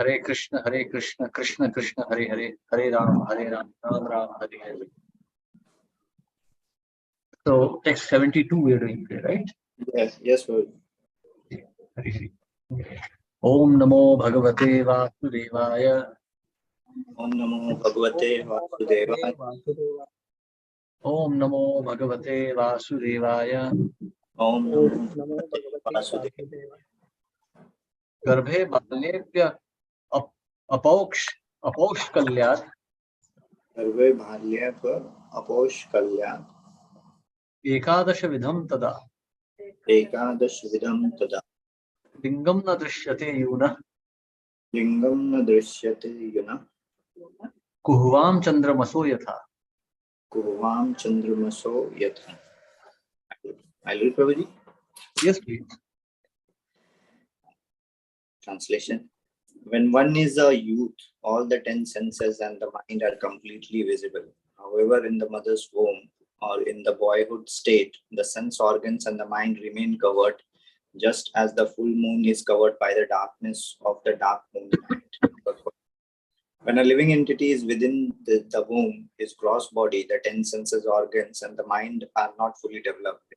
Hare Krishna, Krishna Krishna, Hare Hare, Hare Ram, Ram Ram, Hare Hare. So text 72 we are doing today, right? Yes, sir. Om Namo Bhagavate Vasudevaya. Om Namo Bhagavate Vasudevaya. Om Namo Bhagavate Vasudevaya. Om Namo Bhagavate Vasudevaya. Garbhe Balyepya Apaushkalyat. Garbhe Balyepya Apaushkalyat. Ekadash Vidham Tada. Ekadash Vidham Tada. Lingam na drishyate yuna. Lingam na drishyate yuna. Kuhvam Chandramaso yatha. Kuhvam Chandramaso yatha. I'll read, Prabhuji. Yes, please. Translation. When one is a youth, all the 10 senses and the mind are completely visible. However, in the mother's womb or in the boyhood state, the sense organs and the mind remain covered, just as the full moon is covered by the darkness of the dark moon night. When a living entity is within the womb, his gross body, the 10 senses organs and the mind are not fully developed.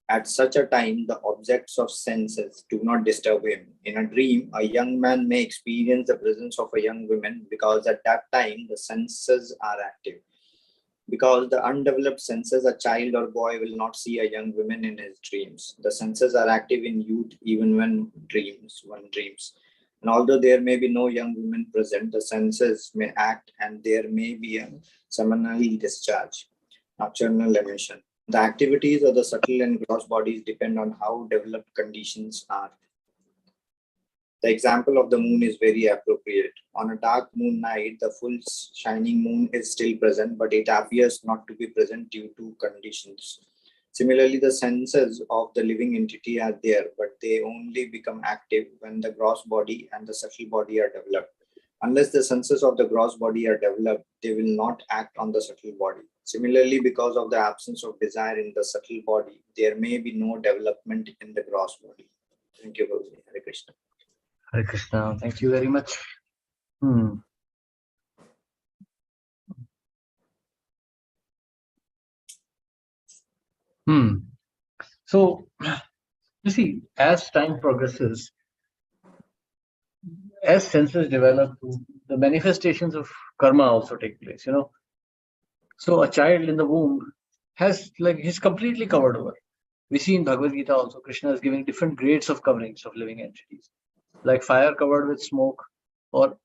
At such a time, the objects of senses do not disturb him. In a dream, a young man may experience the presence of a young woman because at that time the senses are active. Because the undeveloped senses, a child or boy will not see a young woman in his dreams. The senses are active in youth even when one dreams. And although there may be no young women present, the senses may act and there may be a seminal discharge, nocturnal emission. The activities of the subtle and gross bodies depend on how developed conditions are. The example of the moon is very appropriate. On a dark moon night, the full shining moon is still present, but it appears not to be present due to conditions. Similarly, the senses of the living entity are there, but they only become active when the gross body and the subtle body are developed. Unless the senses of the gross body are developed, they will not act on the subtle body. Similarly, because of the absence of desire in the subtle body, there may be no development in the gross body. Thank you, Prabhuji. Hare Krishna. Hare Krishna. Thank you very much. So, you see, as time progresses, as senses develop, the manifestations of karma also take place, So a child in the womb he's completely covered over. We see in Bhagavad Gita also, Krishna is giving different grades of coverings of living entities, like fire covered with smoke, or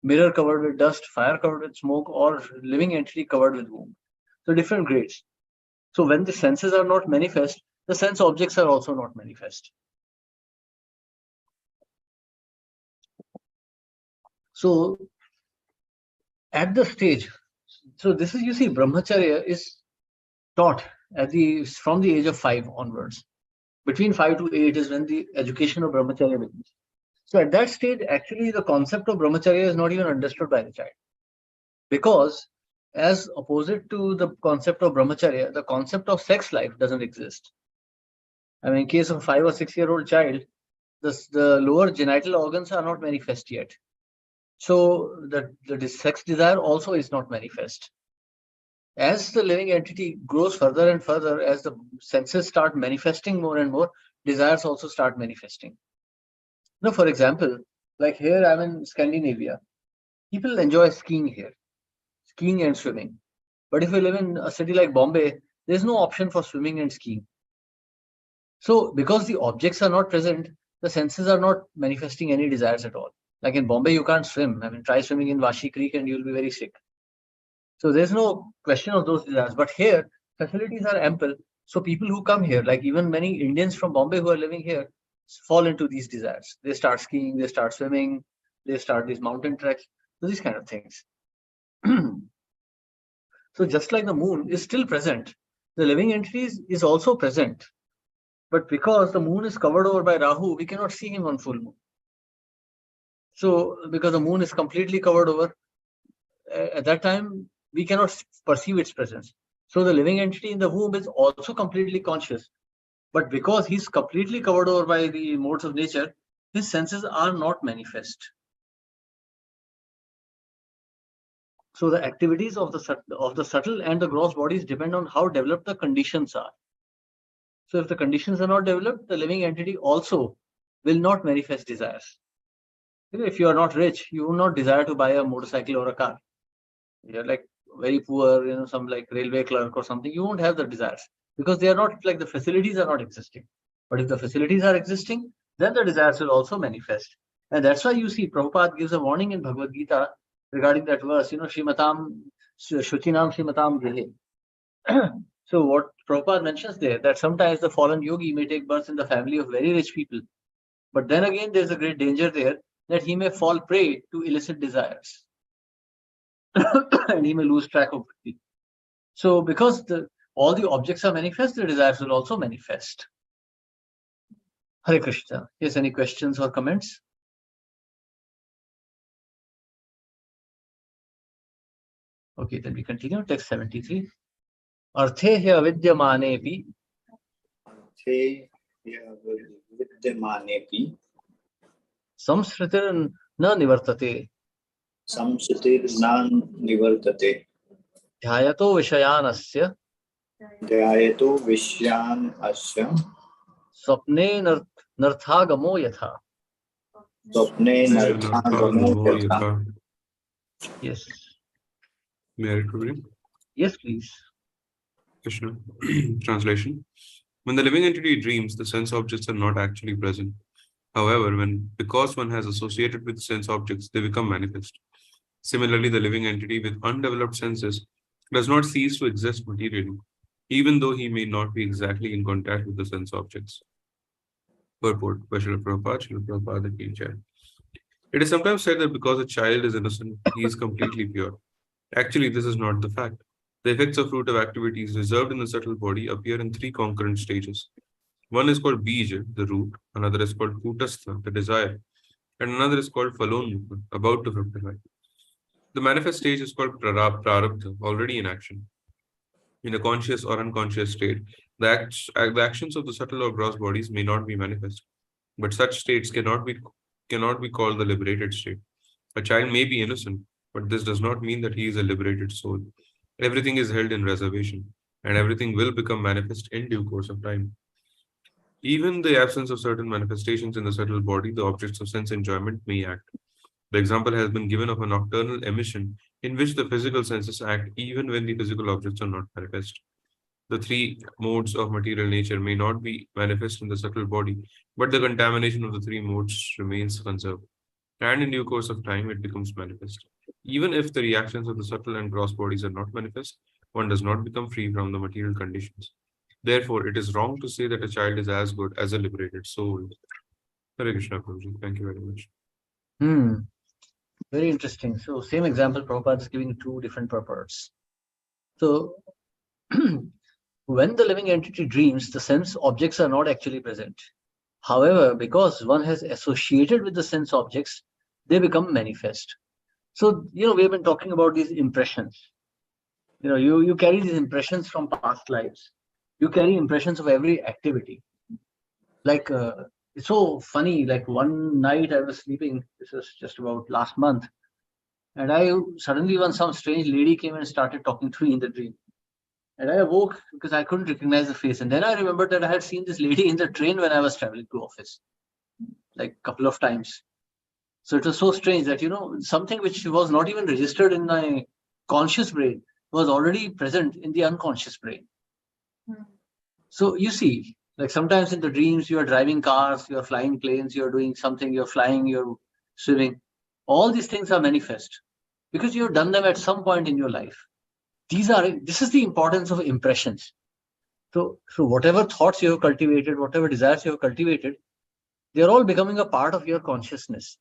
mirror covered with dust, fire covered with smoke, or living entity covered with womb. So different grades. So when the senses are not manifest, the sense objects are also not manifest. So at the stage, so this is, you see, brahmacharya is taught from the age of 5 onwards. Between 5 to 8 is when the education of brahmacharya begins. So at that stage, actually, the concept of brahmacharya is not even understood by the child. Because as opposite to the concept of brahmacharya, the concept of sex life doesn't exist. I mean, in case of a 5 or 6 year old child, the lower genital organs are not manifest yet. So the sex desire also is not manifest. As the living entity grows further and further, as the senses start manifesting more and more, desires also start manifesting. Now, for example, like here I'm in Scandinavia, people enjoy skiing here, skiing and swimming. But if you live in a city like Bombay, there's no option for swimming and skiing. So because the objects are not present, the senses are not manifesting any desires at all. Like in Bombay, you can't swim. I mean, try swimming in Vashi Creek and you'll be very sick. So there's no question of those desires. But here, facilities are ample. So people who come here, like even many Indians from Bombay who are living here, fall into these desires. They start skiing, they start swimming, they start these mountain treks, so these kind of things. So just like the moon is still present, the living entities is also present. But because the moon is covered over by Rahu, we cannot see him on full moon. So because the moon is completely covered over, at that time, we cannot perceive its presence. So the living entity in the womb is also completely conscious. But because he's completely covered over by the modes of nature, his senses are not manifest. So the activities of the subtle and the gross bodies depend on how developed the conditions are. So if the conditions are not developed, the living entity also will not manifest desires. If you are not rich, you will not desire to buy a motorcycle or a car. You're like very poor, some like railway clerk or something, you won't have the desires because they are not like the facilities are not existing. But if the facilities are existing, then the desires will also manifest. And that's why you see Prabhupada gives a warning in Bhagavad Gita regarding that verse, Shrimatam, Shuchinam Shrimatam Grihe. So what Prabhupada mentions there, that sometimes the fallen yogi may take birth in the family of very rich people. But then again, there's a great danger there that he may fall prey to illicit desires. And he may lose track of it. So because all the objects are manifest, the desires will also manifest. Hare Krishna. Yes, any questions or comments? Okay, then we continue. Text 73. Arthe hya vidyamanepi. Arthe hya vidyamanepi. Samsritir na nivartate. Samsritir na nivartate. Dhyayato vishayanasya. Dhyayato vishyanasya. Swapne narthagamo yatha. Swapne narthagamo yatha. Yes. May I read? Yes, please. Krishna. Translation. When the living entity dreams, the sense objects are not actually present. However, because one has associated with sense objects, they become manifest. Similarly, the living entity with undeveloped senses does not cease to exist materially, even though he may not be exactly in contact with the sense objects. Purport by Srila Prabhupada Ki Jai. It is sometimes said that because a child is innocent, he is completely pure. Actually, this is not the fact. The effects of fruitive activities reserved in the subtle body appear in three concurrent stages. One is called Bija, the root, another is called Kutastha, the desire, and another is called Falonmukha, about to fructify. The manifest stage is called Prarabdha, already in action. In a conscious or unconscious state, the actions of the subtle or gross bodies may not be manifest, but such states cannot be called the liberated state. A child may be innocent, but this does not mean that he is a liberated soul. Everything is held in reservation, and everything will become manifest in due course of time. Even the absence of certain manifestations in the subtle body, the objects of sense enjoyment may act. The example has been given of a nocturnal emission in which the physical senses act even when the physical objects are not manifest. The three modes of material nature may not be manifest in the subtle body, but the contamination of the three modes remains conserved. And in due course of time, it becomes manifest. Even if the reactions of the subtle and gross bodies are not manifest, one does not become free from the material conditions. Therefore, it is wrong to say that a child is as good as a liberated soul. Hare Krishna, Prabhuji. Thank you very much. Very interesting. So, same example, Prabhupada is giving two different purports. So, when the living entity dreams, the sense objects are not actually present. However, because one has associated with the sense objects, they become manifest. So, we have been talking about these impressions. You carry these impressions from past lives. You carry impressions of every activity. Like, it's so funny, like one night I was sleeping, this was just about last month, and suddenly some strange lady came and started talking to me in the dream. And I awoke because I couldn't recognize the face. And then I remembered that I had seen this lady in the train when I was traveling to office, like a couple of times. So it was so strange that, something which was not even registered in my conscious brain was already present in the unconscious brain. So you see, like sometimes in the dreams, you are driving cars, you are flying planes, you are doing something, you're flying, you're swimming. All these things are manifest because you've done them at some point in your life. This is the importance of impressions. So whatever thoughts you have cultivated, whatever desires you have cultivated, they're all becoming a part of your consciousness.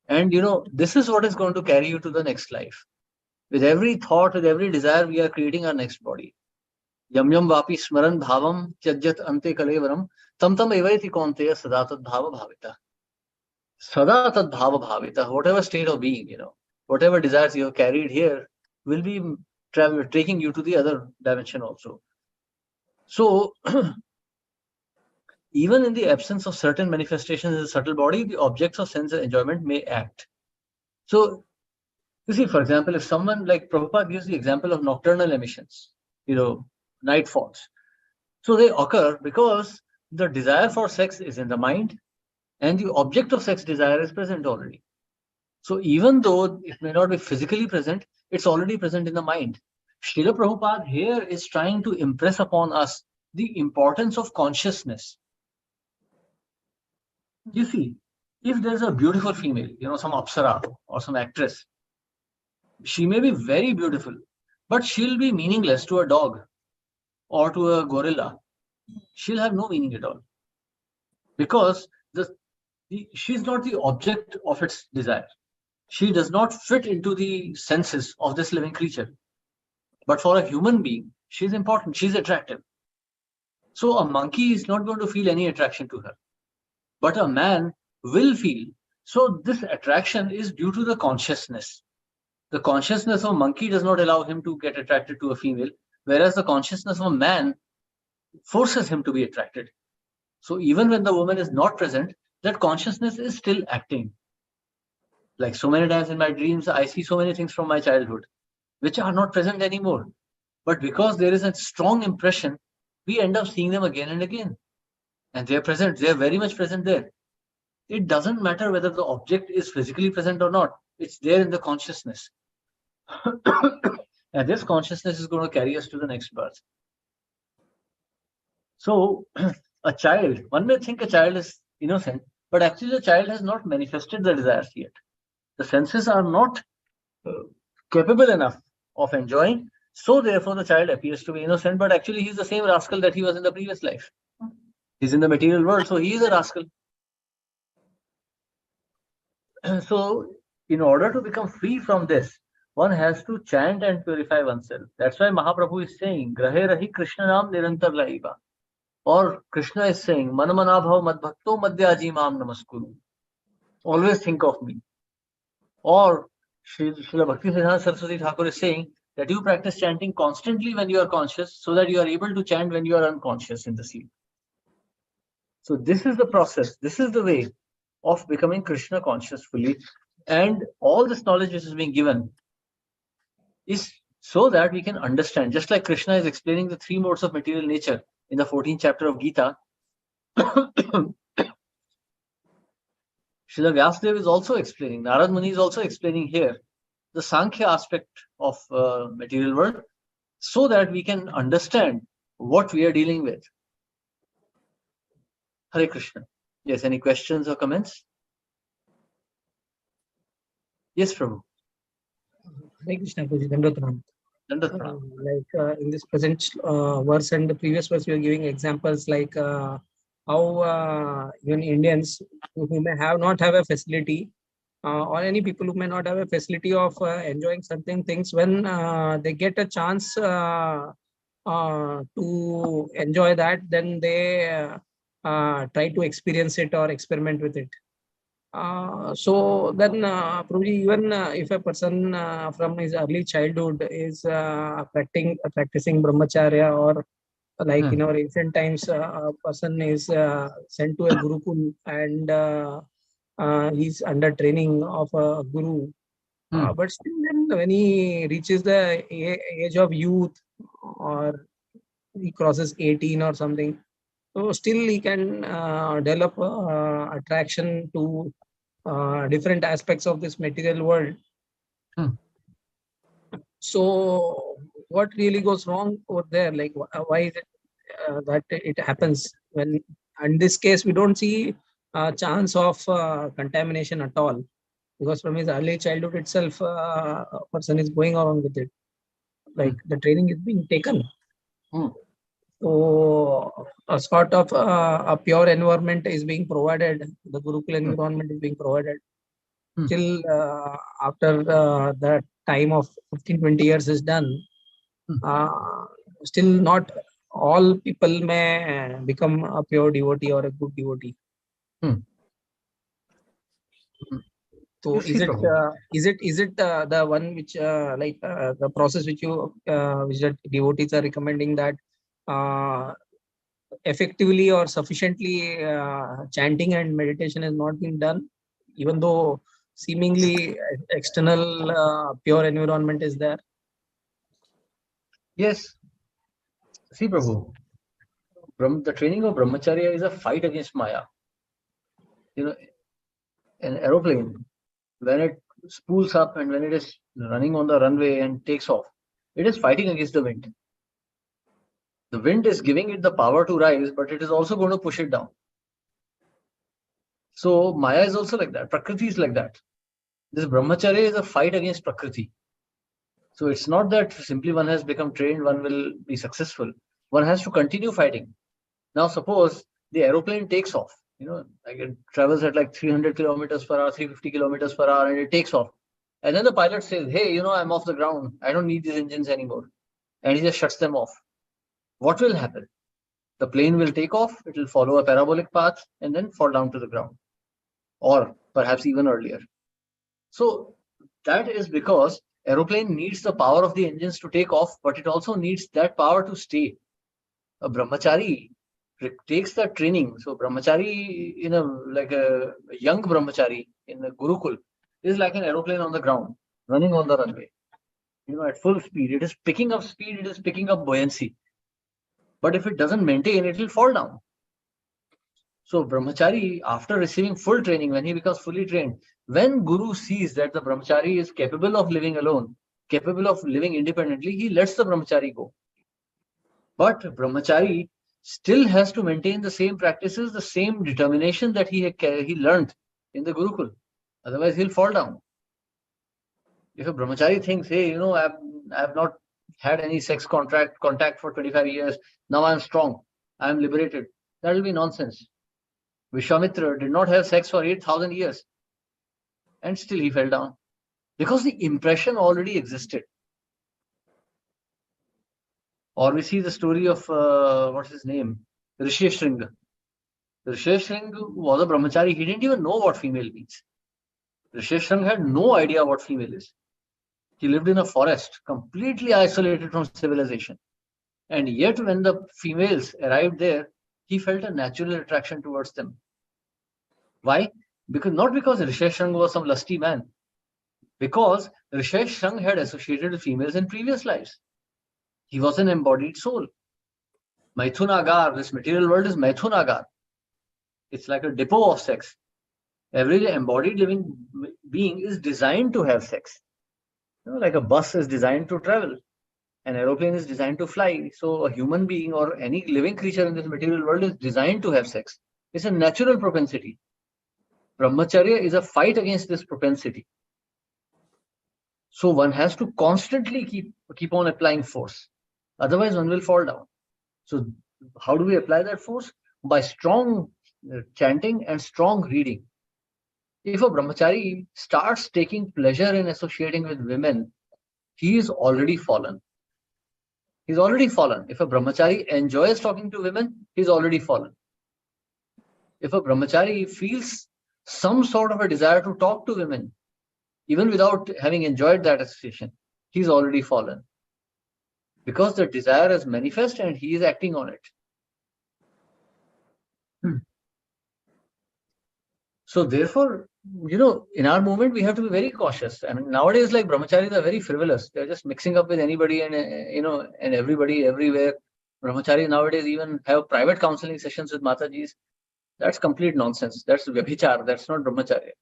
And this is what is going to carry you to the next life. With every thought, with every desire, we are creating our next body. Yam yam vapi smaran bhavam tyajyat ante kalevaram tam tam evaiti kaunteya sada tad bhava bhavita. Sada tad bhava bhavita. Whatever state of being, whatever desires you have carried here will be taking you to the other dimension also. So even in the absence of certain manifestations in the subtle body, the objects of sense enjoyment may act. So, you see, for example, if someone like Prabhupada gives the example of nocturnal emissions, night falls. So they occur because the desire for sex is in the mind and the object of sex desire is present already. So even though it may not be physically present, it's already present in the mind. Srila Prabhupada here is trying to impress upon us the importance of consciousness. You see, if there's a beautiful female, some Apsara or some actress, she may be very beautiful, but she'll be meaningless to a dog or to a gorilla. She'll have no meaning at all because she's not the object of its desire. She does not fit into the senses of this living creature. But for a human being, she's important, she's attractive. So a monkey is not going to feel any attraction to her, but a man will feel. So this attraction is due to the consciousness. The consciousness of a monkey does not allow him to get attracted to a female, whereas the consciousness of a man forces him to be attracted. So even when the woman is not present, that consciousness is still acting. Like so many times in my dreams, I see so many things from my childhood, which are not present anymore. But because there is a strong impression, we end up seeing them again and again. And they're present, they're very much present there. It doesn't matter whether the object is physically present or not, it's there in the consciousness. And this consciousness is going to carry us to the next birth. So a child, one may think a child is innocent, but actually the child has not manifested the desires yet. The senses are not capable enough of enjoying. So therefore the child appears to be innocent, but actually he's the same rascal that he was in the previous life. He's in the material world, so he is a rascal. So in order to become free from this, one has to chant and purify oneself. That's why Mahaprabhu is saying, Grahe rahi Krishna naam nirantar lahiba. Or Krishna is saying, Manamana bhav madbhakto madhyaji maam namaskuru. Always think of me. Or Srila Bhakti-Siddhanta Saraswati Thakur is saying that you practice chanting constantly when you are conscious so that you are able to chant when you are unconscious in the sleep. So this is the process. This is the way of becoming Krishna conscious fully. And all this knowledge which is being given is so that we can understand, just like Krishna is explaining the three modes of material nature in the 14th chapter of Gita, Srila Vyasadeva is also explaining, Narad Muni is also explaining here the Sankhya aspect of material world so that we can understand what we are dealing with. Hare Krishna. Yes, any questions or comments? Yes, Prabhu. Hare Krishna, Prabhuji. Dandavat Pranam. Dandavat Pranam. Like in this present verse and the previous verse, you are giving examples like how even Indians who may not have a facility or any people who may not have a facility of enjoying certain things, when they get a chance to enjoy that, then they try to experience it or experiment with it. So then, Prabhuji, even if a person from his early childhood is practicing brahmacharya, or like in our ancient times, a person is sent to a gurukul and he's under training of a guru. But still, then when he reaches the age of youth, or he crosses 18 or something, so still he can develop attraction to different aspects of this material world. So what really goes wrong over there? Like why is it that it happens? When in this case we don't see a chance of contamination at all, because from his early childhood itself a person is going around with it, like the training is being taken. So a sort of a pure environment is being provided. The Gurukul environment is being provided. Till after the time of 15-20 years is done, still not all people may become a pure devotee or a good devotee. So is it the one which like the process which you which the devotees are recommending, that effectively or sufficiently chanting and meditation has not been done, even though seemingly external pure environment is there? Yes. See, Prabhu, the training of brahmacharya is a fight against Maya. You know, an aeroplane, when it spools up and when it is running on the runway and takes off, it is fighting against the wind. The wind is giving it the power to rise, but it is also going to push it down. So Maya is also like that. Prakriti is like that. This brahmacharya is a fight against Prakriti. So it's not that simply one has become trained, one will be successful. One has to continue fighting. Now, suppose the aeroplane takes off, like it travels at like 300 kilometers per hour, 350 kilometers per hour, and it takes off. And then the pilot says, hey, I'm off the ground. I don't need these engines anymore. And he just shuts them off. What will happen? The plane will take off, it will follow a parabolic path and then fall down to the ground, or perhaps even earlier. So that is because aeroplane needs the power of the engines to take off, but it also needs that power to stay. A brahmachari takes that training. So brahmachari like a young brahmachari in the Gurukul is like an aeroplane on the ground, running on the runway, at full speed. It is picking up speed, it is picking up buoyancy. But if it doesn't maintain, it will fall down. So brahmachari, after receiving full training, when he becomes fully trained, when Guru sees that the brahmachari is capable of living alone, capable of living independently, he lets the brahmachari go. But brahmachari still has to maintain the same practices, the same determination that he learned in the Gurukul. Otherwise, he'll fall down. If a brahmachari thinks, hey, I've not had any sex contact for 25 years, now I'm strong, I'm liberated, that will be nonsense. Vishwamitra did not have sex for 8,000 years and still he fell down because the impression already existed. Or we see the story of, what's his name? Risheshringa. Risheshringa was a brahmachari. He didn't even know what female means. Risheshringa had no idea what female is. He lived in a forest, completely isolated from civilization. And yet when the females arrived there, he felt a natural attraction towards them. Why? Not because Risheshringa was some lusty man. Because Risheshringa had associated with females in previous lives. He was an embodied soul. Maithunagar, this material world is Maithunagar. It's like a depot of sex. Every embodied living being is designed to have sex. Like a bus is designed to travel. An aeroplane is designed to fly. So a human being or any living creature in this material world is designed to have sex. It's a natural propensity. Brahmacharya is a fight against this propensity. So one has to constantly keep on applying force. Otherwise, one will fall down. So how do we apply that force? By strong chanting and strong reading. If a brahmachari starts taking pleasure in associating with women, he is already fallen. He's already fallen. If a brahmachari enjoys talking to women, he's already fallen. If a brahmachari feels some sort of a desire to talk to women, even without having enjoyed that association, he's already fallen. Because the desire is manifest and he is acting on it. So therefore, in our movement, we have to be very cautious. I mean, nowadays, like brahmacharis are very frivolous. They're just mixing up with anybody and, and everybody everywhere. Brahmacharis nowadays even have private counseling sessions with Matajis. That's complete nonsense. That's vyabhichar. That's not brahmacharya.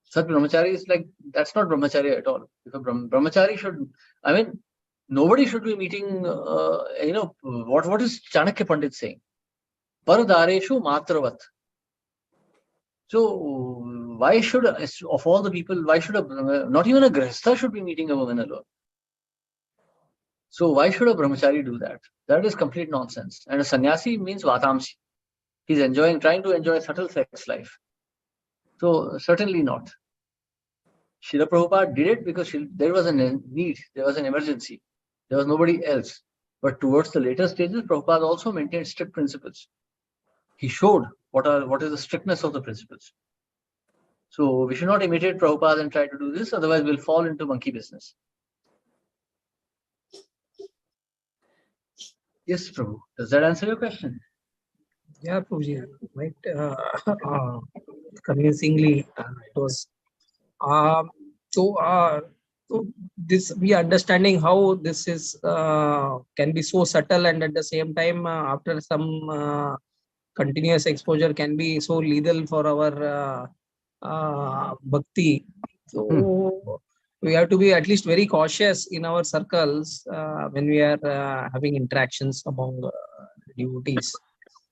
Such brahmachari is like, that's not brahmacharya at all. If a brahmachari should, nobody should be meeting, what is Chanakya Pandit saying? Pardareshu matravat. So why should, of all the people, why should not even a grihastha should be meeting a woman alone? So why should a brahmachari do that? That is complete nonsense. And a sannyasi means vatamsi. He's trying to enjoy subtle sex life. So certainly not. Srila Prabhupada did it because there was a need, there was an emergency. There was nobody else. But towards the later stages, Prabhupada also maintained strict principles. He showed what is the strictness of the principles. So we should not imitate Prabhupada and try to do this, otherwise we'll fall into monkey business. Yes, Prabhu. Does that answer your question? Yeah, Prabhuji, right. Convincingly, it was. Um, so, so this we understanding how this is can be so subtle, and at the same time, after some continuous exposure, can be so lethal for our bhakti. So we have to be at least very cautious in our circles when we are having interactions among devotees.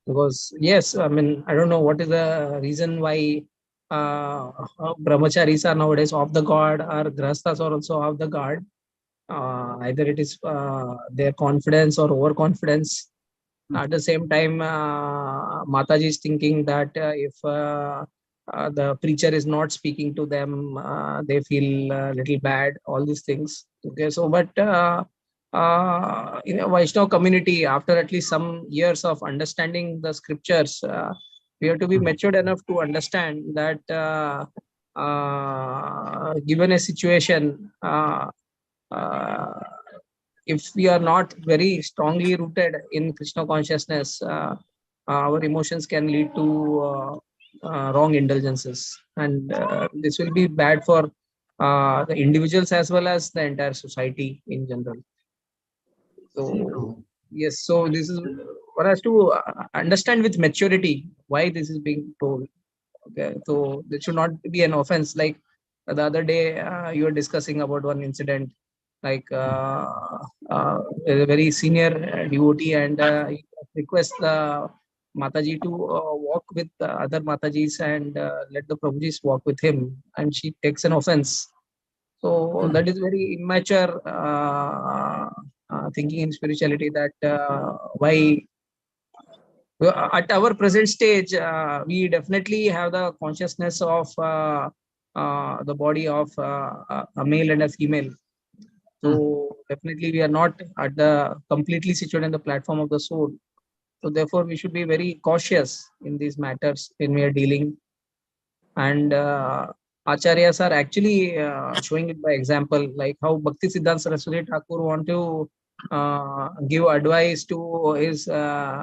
Because yes, I mean, I don't know what is the reason why brahmacharis are nowadays off the guard, or grastas are also off the guard. Either it is their confidence or overconfidence. At the same time, Mataji is thinking that if the preacher is not speaking to them, they feel a little bad. All these things. Okay, so but in a Vaishnava community, after at least some years of understanding the scriptures, we have to be matured enough to understand that given a situation, if we are not very strongly rooted in Krishna consciousness, our emotions can lead to wrong indulgences, and this will be bad for the individuals as well as the entire society in general. See, So Prabhu. yes, so this is for us to understand with maturity why this is being told. Okay, so this should not be an offense. Like the other day, you were discussing about one incident, like a very senior devotee, and he request Mataji to walk with the other Matajis and let the Prabhujis walk with him, and she takes an offense. So that is very immature thinking in spirituality. That why at our present stage, we definitely have the consciousness of the body of a male and a female. So definitely we are not at the completely situated in the platform of the soul. So therefore we should be very cautious in these matters when we are dealing. And acharyas are actually showing it by example, like how Bhakti Siddhanta Saraswati Thakur want to give advice to his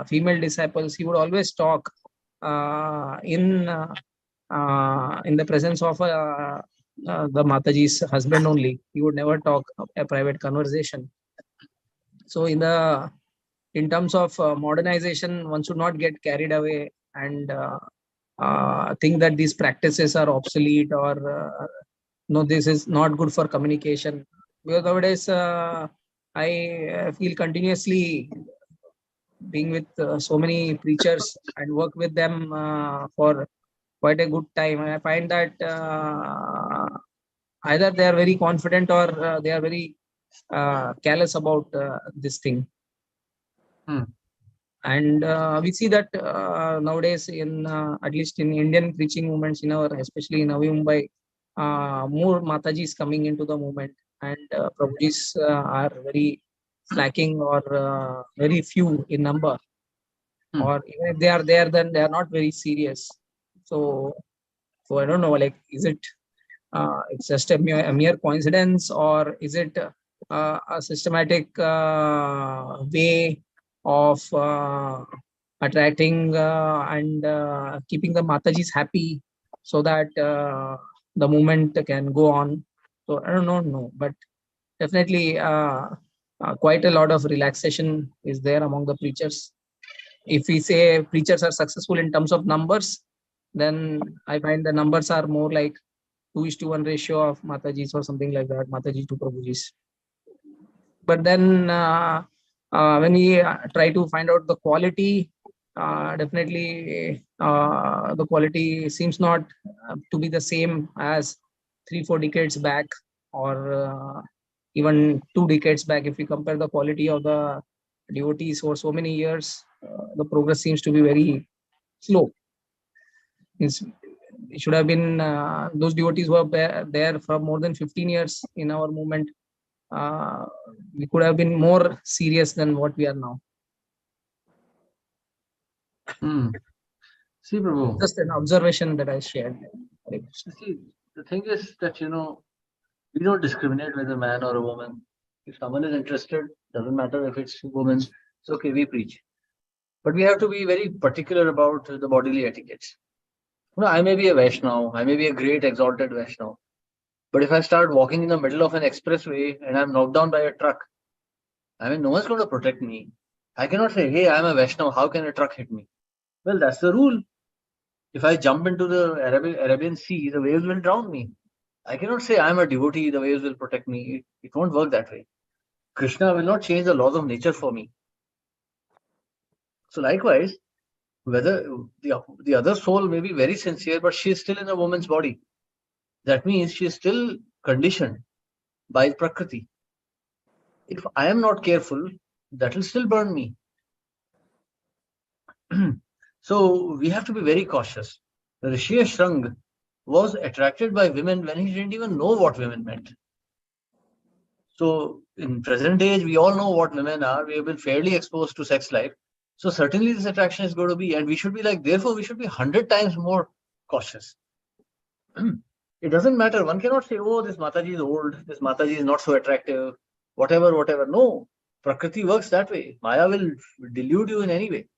female disciples. He would always talk in the presence of the Mataji's husband only. He would never talk a private conversation. So in terms of modernization, one should not get carried away and think that these practices are obsolete, or no, this is not good for communication. Because nowadays, I feel continuously being with so many preachers and work with them for quite a good time. I find that either they are very confident, or they are very careless about this thing. And we see that nowadays in at least in Indian preaching movements, in our especially in Navi Mumbai, more Matajis coming into the movement, and Prabhujis are very slacking, or very few in number, or even if they are there, then they are not very serious. So I don't know, like, is it it's just a mere coincidence, or is it a systematic way of attracting and keeping the Matajis happy, so that the movement can go on? So I don't know, no, but definitely quite a lot of relaxation is there among the preachers. If we say preachers are successful in terms of numbers, then I find the numbers are more like 2:1 ratio of Matajis or something like that, Mataji to Prabhujis. But then when we try to find out the quality, definitely the quality seems not to be the same as 3-4 decades back, or even 2 decades back. If we compare the quality of the devotees for so many years, the progress seems to be very slow. It should have been those devotees who are there for more than 15 years in our movement. We could have been more serious than what we are now. See, Prabhu. Just an observation that I shared. See, the thing is that, we don't discriminate whether a man or a woman. If someone is interested, doesn't matter if it's woman. It's okay, we preach. But we have to be very particular about the bodily etiquettes. I may be a Vaishnav, I may be a great exalted Vaishnav. But if I start walking in the middle of an expressway and I'm knocked down by a truck, no one's going to protect me. I cannot say, hey, I'm a Vaishnav, how can a truck hit me? Well, that's the rule. If I jump into the Arabian Sea, the waves will drown me. I cannot say I'm a devotee, the waves will protect me. It won't work that way. Krishna will not change the laws of nature for me. So likewise, whether the other soul may be very sincere, but she is still in a woman's body. That means she is still conditioned by Prakriti. If I am not careful, that will still burn me. So we have to be very cautious. Rishi Shrang was attracted by women when he didn't even know what women meant. So in present age, we all know what women are. We have been fairly exposed to sex life. So certainly this attraction is going to be, and we should be therefore we should be 100 times more cautious. It doesn't matter. One cannot say, oh, this Mataji is old, this Mataji is not so attractive, whatever. No, Prakriti works that way. Maya will delude you in any way.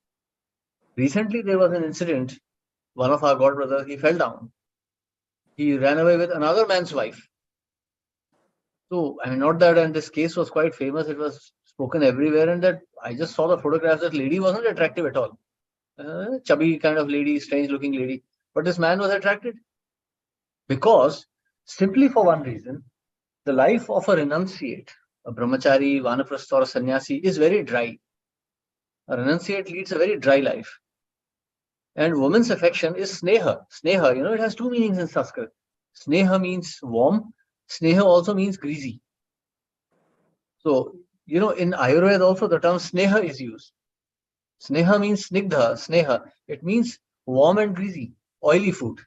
Recently, there was an incident. One of our godbrothers, he fell down. He ran away with another man's wife. So, not that, and this case was quite famous. It was spoken everywhere, and that I just saw the photographs. That lady wasn't attractive at all. Chubby kind of lady, strange looking lady. But this man was attracted. Because, simply for one reason, the life of a renunciate, a brahmachari, vanaprastha or a sannyasi is very dry. A renunciate leads a very dry life. And woman's affection is sneha. Sneha, it has two meanings in Sanskrit. Sneha means warm. Sneha also means greasy. So, in Ayurveda also the term sneha is used. Sneha means snigdha, sneha. It means warm and greasy, oily food.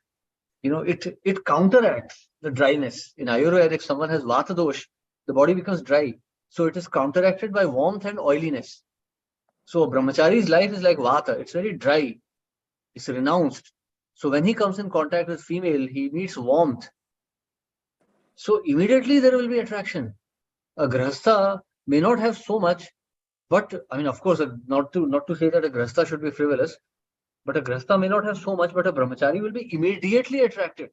It counteracts the dryness. In Ayurveda, if someone has vata dosh, the body becomes dry. So it is counteracted by warmth and oiliness. So brahmachari's life is like vata. It's very dry. It's renounced. So when he comes in contact with female, he meets warmth. So immediately there will be attraction. A grahastha may not have so much, but of course, not to say that a grahastha should be frivolous, but a grahastha may not have so much, but a brahmachari will be immediately attracted.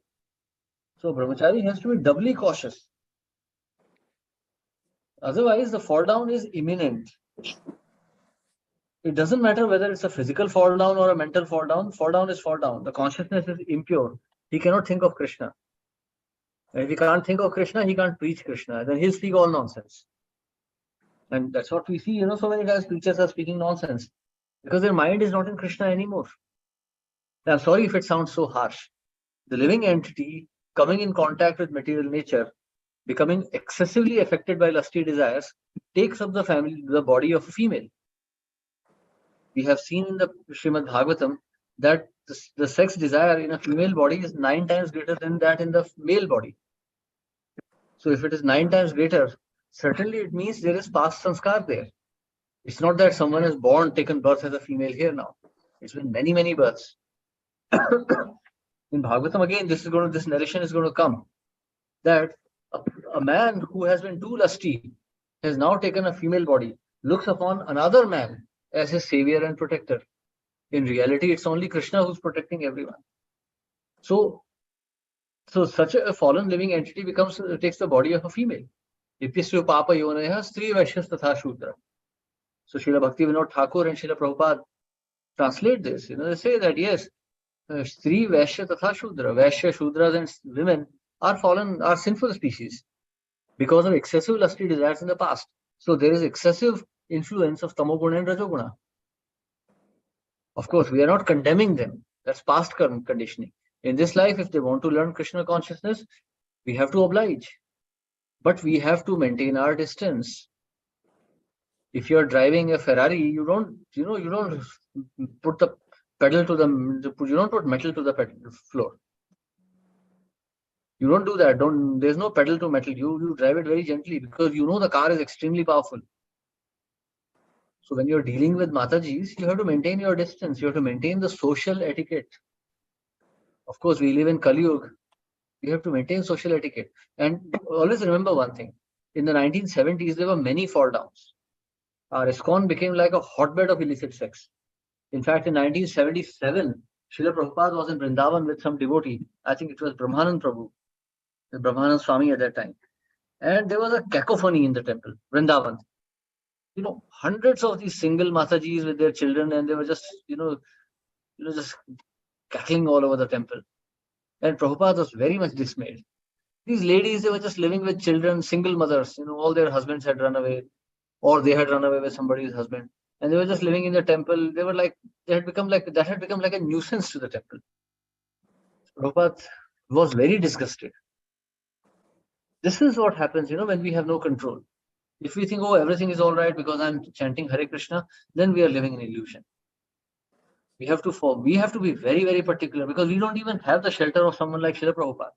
So brahmachari has to be doubly cautious. Otherwise, the fall down is imminent. It doesn't matter whether it's a physical fall down or a mental fall down. Fall down is fall down. The consciousness is impure. He cannot think of Krishna. And if he can't think of Krishna, he can't preach Krishna. Then he'll speak all nonsense. And that's what we see. So many times preachers are speaking nonsense because their mind is not in Krishna anymore. I'm sorry if it sounds so harsh. The living entity coming in contact with material nature, becoming excessively affected by lusty desires, takes up the body of a female. We have seen in the Srimad Bhagavatam that the sex desire in a female body is 9 times greater than that in the male body. So if it is 9 times greater, certainly it means there is past sanskar there. It's not that someone is taken birth as a female here now. It's been many, many births. In Bhagavatam again, this narration is going to come that a man who has been too lusty has now taken a female body, looks upon another man as his savior and protector. In reality, it's only Krishna who's protecting everyone. So such a fallen living entity takes the body of a female. Ipyasya papa yoneha stri vaishyas tatha shudra. So Srila Bhaktivinoda Thakur and Srila Prabhupada translate this. They say that yes, stri vaishya tatha shudra. Vaishya, shudras and women are sinful species because of excessive lusty desires in the past. So there is excessive influence of tamoguna and rajoguna. Of course, we are not condemning them. That's past conditioning. In this life, if they want to learn Krishna consciousness, we have to oblige. But we have to maintain our distance. If you are driving a Ferrari, you don't put the pedal to you don't put metal to the floor. You don't do that. There's no pedal to metal. You drive it very gently because the car is extremely powerful. So when you're dealing with Matajis, you have to maintain your distance. You have to maintain the social etiquette. Of course, we live in Kali Yuga. You have to maintain social etiquette. And always remember one thing. In the 1970s, there were many fall downs. our ISKCON became like a hotbed of illicit sex. In fact, in 1977, Srila Prabhupada was in Vrindavan with some devotee. I think it was Brahmanand Prabhu, the Brahmanand Swami at that time. And there was a cacophony in the temple, Vrindavan. Hundreds of these single Matajis with their children, and they were just, just cackling all over the temple. And Prabhupada was very much dismayed. These ladies, they were just living with children, single mothers, all their husbands had run away, or they had run away with somebody's husband. And they were just living in the temple. They had become like a nuisance to the temple. Prabhupada was very disgusted. This is what happens, when we have no control. If we think, oh, everything is all right because I'm chanting Hare Krishna, then we are living in illusion. We have to be very, very particular because we don't even have the shelter of someone like Srila Prabhupada.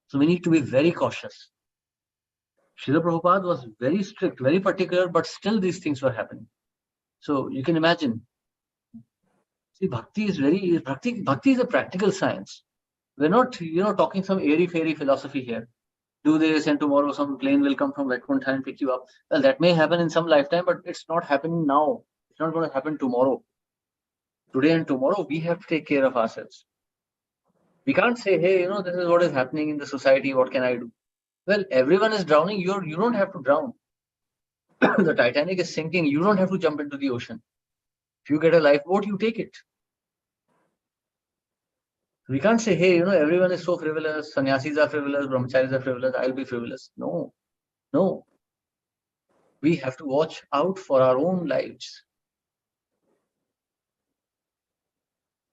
So we need to be very cautious. Srila Prabhupada was very strict, very particular, but still these things were happening. So you can imagine. See, bhakti is a practical science. We're not, talking some airy-fairy philosophy here. Do this and tomorrow some plane will come from Vaikuntha and pick you up. Well, that may happen in some lifetime, but it's not happening now. It's not going to happen tomorrow. Today and tomorrow, we have to take care of ourselves. We can't say, hey, this is what is happening in the society. What can I do? Well, everyone is drowning. You don't have to drown. The Titanic is sinking. You don't have to jump into the ocean. If you get a lifeboat, you take it. We can't say, hey, everyone is so frivolous. Sannyasis are frivolous. Brahmacharis are frivolous. I'll be frivolous. No. We have to watch out for our own lives.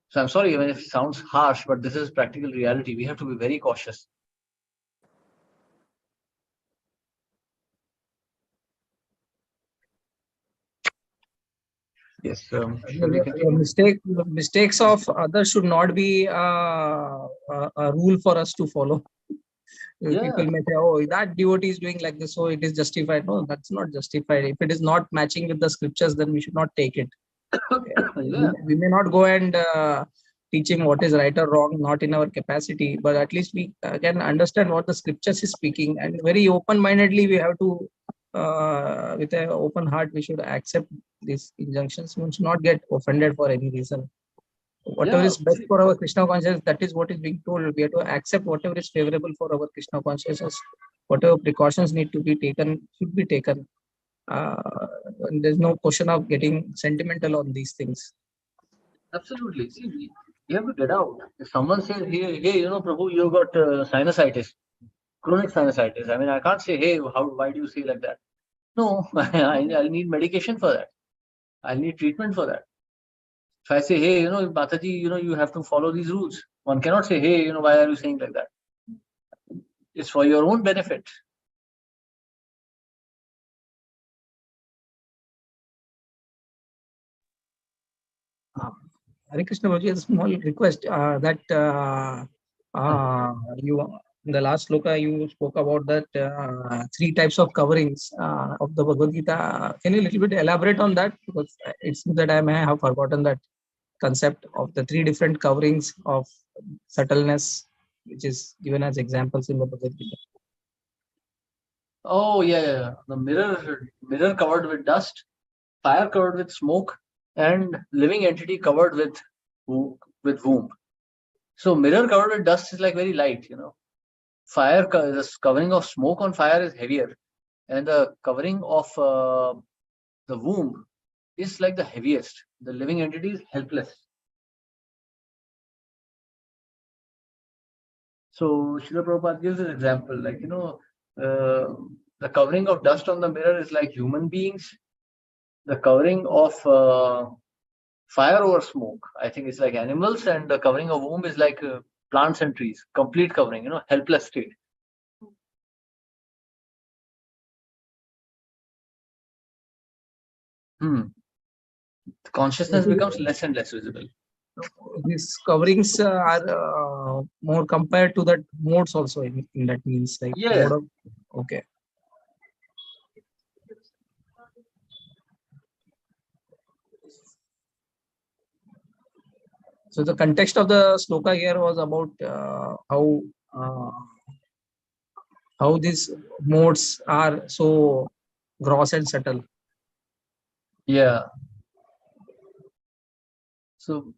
So I'm sorry, even if it sounds harsh, but this is practical reality. We have to be very cautious. Yes. Mistakes of others should not be a rule for us to follow. Yeah. People may say, oh, that devotee is doing like this, so it is justified. No, that's not justified. If it is not matching with the scriptures, then we should not take it. Yeah. We may not go and teach him what is right or wrong, not in our capacity, but at least we can understand what the scriptures is speaking, and very open-mindedly we have to, with an open heart, we should accept these injunctions. We should not get offended for any reason. Whatever is best for our Krishna consciousness, that is what is being told. We have to accept whatever is favorable for our Krishna consciousness. Whatever precautions need to be taken should be taken. And there's no question of getting sentimental on these things. Absolutely. See, you have to get out. If someone says, hey, Prabhu, you got sinusitis, chronic sinusitis. I mean, I can't say, hey, why do you say like that? No, I need medication for that. I need treatment for that. If I say, hey, Mataji, you have to follow these rules. One cannot say, hey, why are you saying like that? It's for your own benefit. Hare Krishna Bhaji, a small request that you, in the last sloka, you spoke about that 3 types of coverings of the Bhagavad Gita. Can you a little bit elaborate on that? Because it seems that I may have forgotten that concept of the 3 different coverings of subtleness, which is given as examples in the Bhagavad Gita. Oh, yeah. The mirror covered with dust, fire covered with smoke, and living entity covered with womb. So mirror covered with dust is like very light, Fire, the covering of smoke on fire is heavier, and the covering of the womb is like the heaviest. The living entity is helpless. So Srila Prabhupada gives an example, like, the covering of dust on the mirror is like human beings. The covering of fire over smoke, I think it's like animals, and the covering of womb is like plants and trees. Complete covering, helpless state. Consciousness becomes less and less visible. These coverings are more compared to that modes also in that means, like mode of, okay. So the context of the sloka here was about how these modes are so gross and subtle. Yeah. So,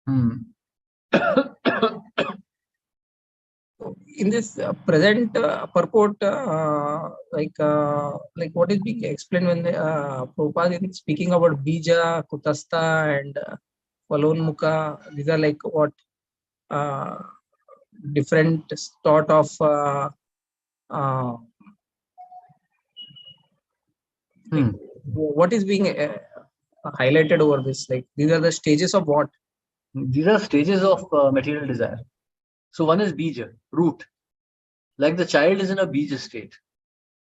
hmm. In this present purport, like what is being explained when the Prabhupada is speaking about bija, kutastha, and falonmukha, these are like what different sort of uh, Hmm. what is being highlighted over this? Like these are the stages of what? These are stages of material desire. So one is bija, root. Like the child is in a bija state.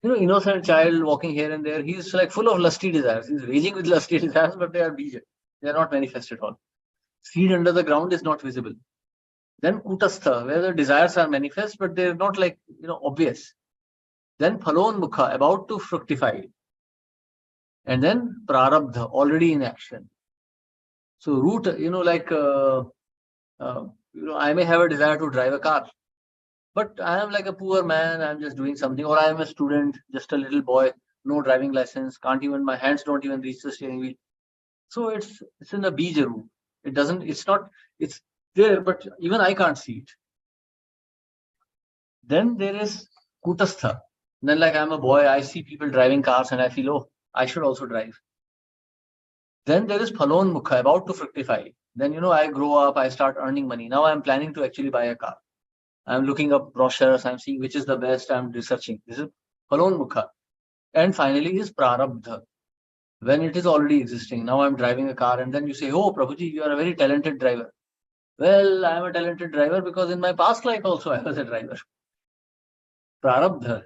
Innocent child walking here and there, he's like full of lusty desires. He's raging with lusty desires, but they are bija. They are not manifest at all. Seed under the ground is not visible. Then kutastha, where the desires are manifest, but they're not like, obvious. Then phalon mukha, about to fructify. And then prarabdha, already in action. So root, I may have a desire to drive a car, but I am like a poor man. I'm just doing something, or I am a student, just a little boy, no driving license, can't even, my hands don't even reach the steering wheel. So it's in the bija root. It's there, but even I can't see it. Then there is kutastha. Then like I'm a boy, I see people driving cars and I feel, oh, I should also drive. Then there is phalon mukha, about to fructify. Then, I grow up, I start earning money. Now I'm planning to actually buy a car. I'm looking up brochures, I'm seeing which is the best, I'm researching. This is phalon mukha. And finally is prarabdha. When it is already existing, now I'm driving a car, and then you say, oh, Prabhuji, you are a very talented driver. Well, I'm a talented driver because in my past life also I was a driver. Prarabdha.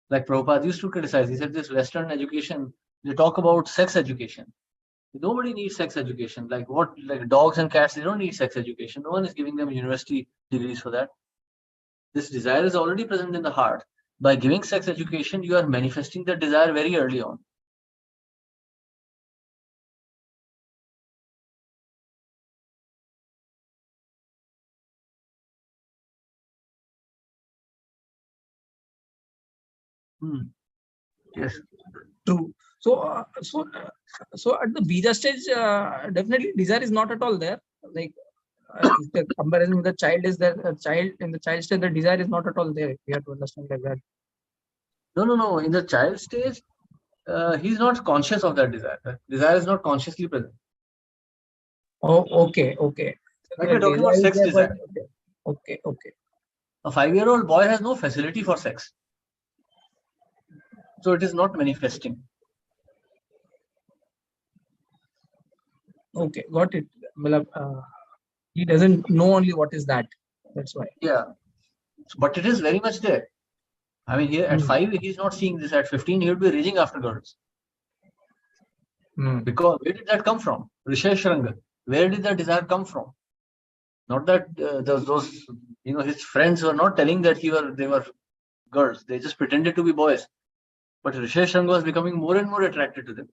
Like Prabhupada used to criticize, he said this Western education, they talk about sex education. Nobody needs sex education. Like dogs and cats, they don't need sex education. No one is giving them university degrees for that. This desire is already present in the heart. By giving sex education, you are manifesting the desire very early on. Yes. True. So at the bija stage, definitely desire is not at all there. Like if the comparison with the child is there, child in the child stage, the desire is not at all there. We have to understand like that. No. In the child stage, he's not conscious of that desire. That desire is not consciously present. Oh, okay. Like we're talking about sex desire. Okay. A 5-year-old boy has no facility for sex. So it is not manifesting. Okay, got it. He doesn't know only what is that. That's why. Yeah. But it is very much there. I mean, here at 5, he's not seeing this. At 15, he would be raging after girls. Because where did that come from? Risheshranga. Where did that desire come from? Not that those his friends were not telling that they were girls. They just pretended to be boys. But Risheshranga was becoming more and more attracted to them.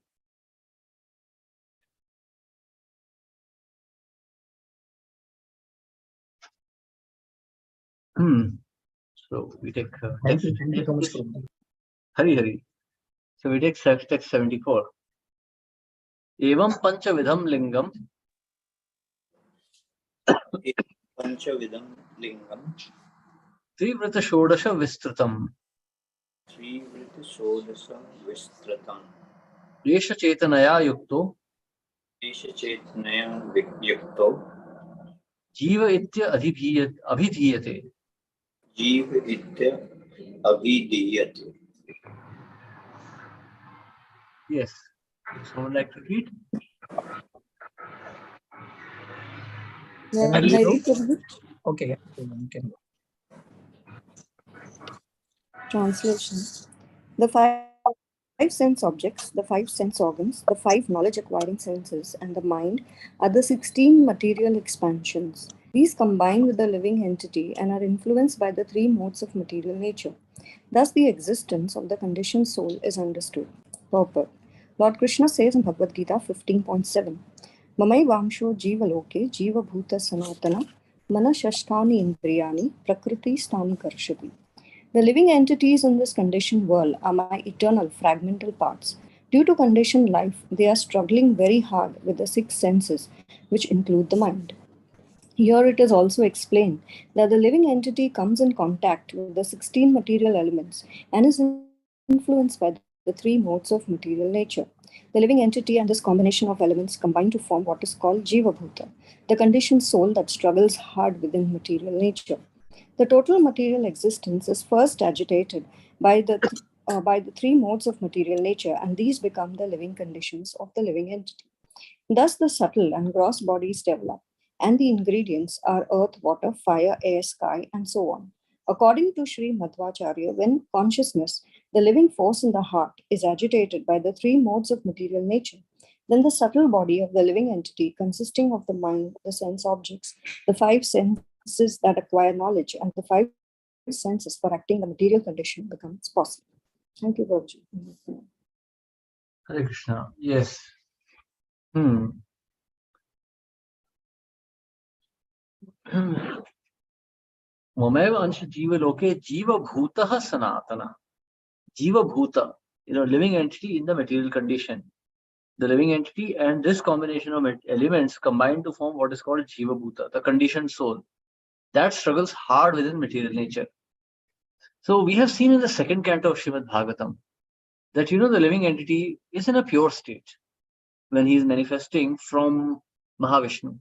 So we take Thank you so much. Hari. So we take text 74. Evam panchavidham lingam. Panchavidham lingam. Trivrata shodasha vistrutam. Trivrata shodasha vistrutam. Yesha chetanaya yukto. Yesha chetanaya yukto. Jiva itya abhidhiyate. Jiva itya abhidhiyate. Yes. Would someone like to read? Okay. Translation. The five sense objects, the 5 sense organs, the 5 knowledge acquiring senses, and the mind are the 16 material expansions. These combine with the living entity and are influenced by the 3 modes of material nature. Thus, the existence of the conditioned soul is understood. Purport. Lord Krishna says in Bhagavad Gita 15.7, Mamayvamsho jivaloke jiva bhuta sanatana manashasthani indriyani prakriti sthani karshati. The living entities in this conditioned world are my eternal fragmental parts. Due to conditioned life, they are struggling very hard with the six senses, which include the mind. Here it is also explained that the living entity comes in contact with the 16 material elements and is influenced by the three modes of material nature. The living entity and this combination of elements combine to form what is called Jiva Bhuta, the conditioned soul that struggles hard within material nature. The total material existence is first agitated by the three modes of material nature, and these become the living conditions of the living entity. Thus, the subtle and gross bodies develop, and the ingredients are earth, water, fire, air, sky, and so on. According to Sri Madhvacharya, when consciousness, the living force in the heart, is agitated by the three modes of material nature, then the subtle body of the living entity, consisting of the mind, the sense objects, the five senses that acquire knowledge, and the five senses for acting the material condition, becomes possible. Thank you, Guruji. Hare Krishna. Yes. Hmm. Mameva ansha jiva loke jiva bhutah sanatana. Jiva bhuta, living entity in the material condition. The living entity and this combination of elements combine to form what is called jiva bhuta, the conditioned soul. That struggles hard within material nature. So we have seen in the second canto of Srimad Bhagavatam that the living entity is in a pure state when he is manifesting from Mahavishnu.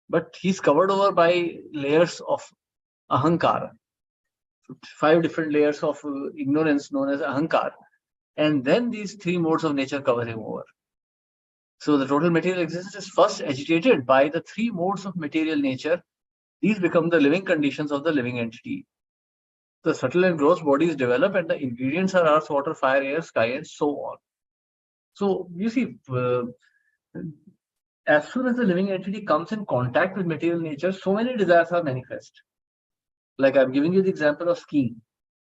But he's covered over by layers of ahankara, 5 different layers of ignorance known as ahankara. And then these 3 modes of nature cover him over. So the total material existence is first agitated by the 3 modes of material nature. These become the living conditions of the living entity. The subtle and gross bodies develop, and the ingredients are earth, water, fire, air, sky, and so on. So you see, as soon as the living entity comes in contact with material nature, so many desires are manifest. Like I'm giving you the example of skiing.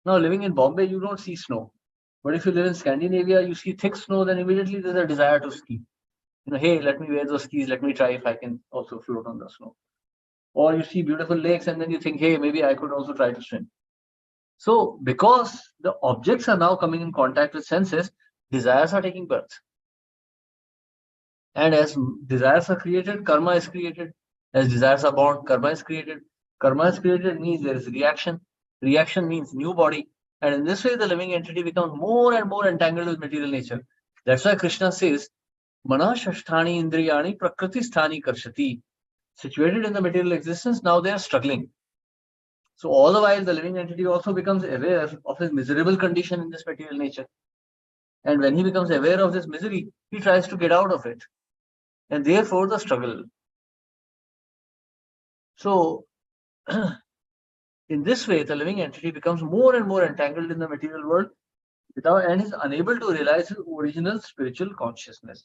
Now, living in Bombay, you don't see snow. But if you live in Scandinavia, you see thick snow, then immediately there's a desire to ski. Hey, let me wear those skis, let me try if I can also float on the snow. Or you see beautiful lakes and then you think, hey, maybe I could also try to swim. So because the objects are now coming in contact with senses, desires are taking birth. And as desires are created, karma is created. As desires are born, karma is created. Karma is created means there is reaction. Reaction means new body. And in this way, the living entity becomes more and more entangled with material nature. That's why Krishna says, Mana Shasthani Indriyani Prakriti Sthani Karshati. Situated in the material existence, now they are struggling. So all the while, the living entity also becomes aware of his miserable condition in this material nature. And when he becomes aware of this misery, he tries to get out of it. And therefore, the struggle. So, in this way, the living entity becomes more and more entangled in the material world and is unable to realize his original spiritual consciousness.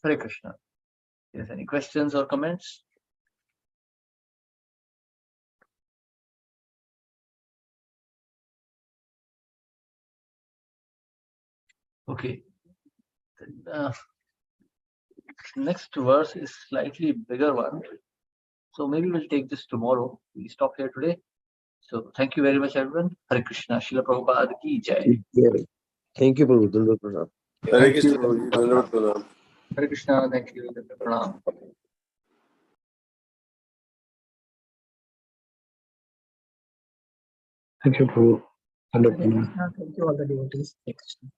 Hare Krishna. If any questions or comments? Okay. Next verse is slightly bigger one. So maybe we'll take this tomorrow. We stop here today. So thank you very much, everyone. Hare Krishna. Srila Prabhupada ki jai. Thank you, Prabhu. Dandavat Pranam. Hare Krishna. Hare Krishna. Thank you. Pranam. Thank you, Prabhu. Thank you all the devotees. Thank you.